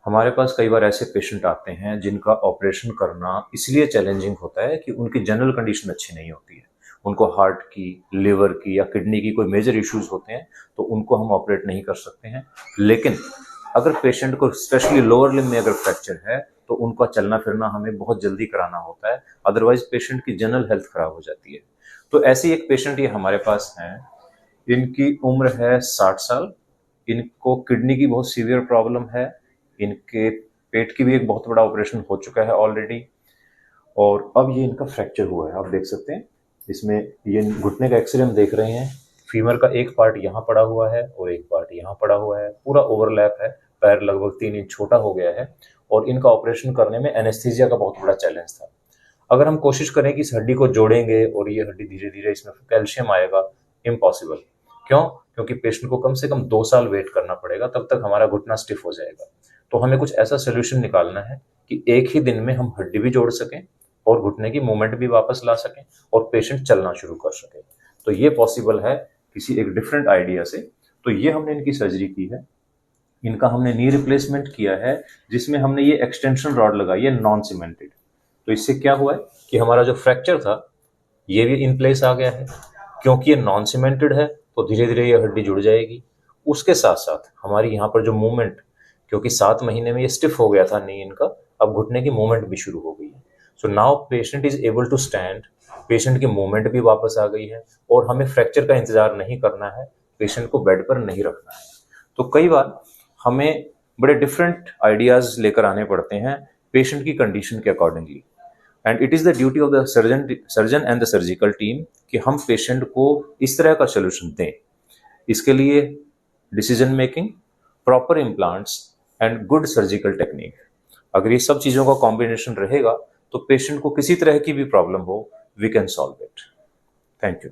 हमारे पास कई बार ऐसे पेशेंट आते हैं जिनका ऑपरेशन करना इसलिए चैलेंजिंग होता है कि उनकी जनरल कंडीशन अच्छी नहीं होती है। उनको हार्ट की, लिवर की या किडनी की कोई मेजर इश्यूज होते हैं, तो उनको हम ऑपरेट नहीं कर सकते हैं। लेकिन अगर पेशेंट को स्पेशली लोअर लिम्ब में अगर फ्रैक्चर है, तो उनका चलना फिरना हमें बहुत जल्दी कराना होता है, अदरवाइज पेशेंट की जनरल हेल्थ खराब हो जाती है। तो ऐसी एक पेशेंट ये हमारे पास हैं। इनकी उम्र है 60 साल। इनको किडनी की बहुत सीवियर प्रॉब्लम है। इनके पेट की भी एक बहुत बड़ा ऑपरेशन हो चुका है ऑलरेडी, और अब ये इनका फ्रैक्चर हुआ है। आप देख सकते हैं इसमें, ये घुटने का एक्सरे हम देख रहे हैं। फीमर का एक पार्ट यहाँ पड़ा हुआ है और एक पार्ट यहाँ पड़ा हुआ है, पूरा ओवरलैप है। पैर लगभग 3 इंच छोटा हो गया है, और इनका ऑपरेशन करने में एनेस्थीसिया का बहुत बड़ा चैलेंज था। अगर हम कोशिश करें कि इस हड्डी को जोड़ेंगे और ये हड्डी धीरे धीरे इसमें कैल्शियम आएगा, इम्पॉसिबल। क्यों? क्योंकि पेशेंट को कम से कम 2 साल वेट करना पड़ेगा, तब तक हमारा घुटना स्टिफ हो जाएगा। तो हमें कुछ ऐसा सोल्यूशन निकालना है कि एक ही दिन में हम हड्डी भी जोड़ सकें और घुटने की मूवमेंट भी वापस ला सकें और पेशेंट चलना शुरू कर सके। तो ये पॉसिबल है किसी एक डिफरेंट आइडिया से। तो ये हमने इनकी सर्जरी की है। इनका हमने नी रिप्लेसमेंट किया है, जिसमें हमने ये एक्सटेंशन रॉड लगाई है, नॉन सीमेंटेड। तो इससे क्या हुआ है कि हमारा जो फ्रैक्चर था ये भी इन प्लेस आ गया है। क्योंकि ये नॉन सीमेंटेड है, तो धीरे धीरे ये हड्डी जुड़ जाएगी। उसके साथ साथ हमारी यहाँ पर जो मूवमेंट, क्योंकि 7 महीने में ये स्टिफ हो गया था नी इनका, अब घुटने की मूवमेंट भी शुरू हो गई है। So now patient is able to stand. Patient की मूवमेंट भी वापस आ गई है, और हमें फ्रैक्चर का इंतजार नहीं करना है, पेशेंट को बेड पर नहीं रखना है। तो कई बार हमें बड़े डिफरेंट आइडियाज लेकर आने पड़ते हैं पेशेंट की कंडीशन के accordingly. And it is the duty of the surgeon and the surgical team कि हम पेशेंट को इस तरह का सोल्यूशन दें। इसके लिए decision making, proper implants and good surgical technique, अगर ये सब चीज़ों का कॉम्बिनेशन रहेगा, तो पेशेंट को किसी तरह की भी प्रॉब्लम हो, we can solve it. Thank you.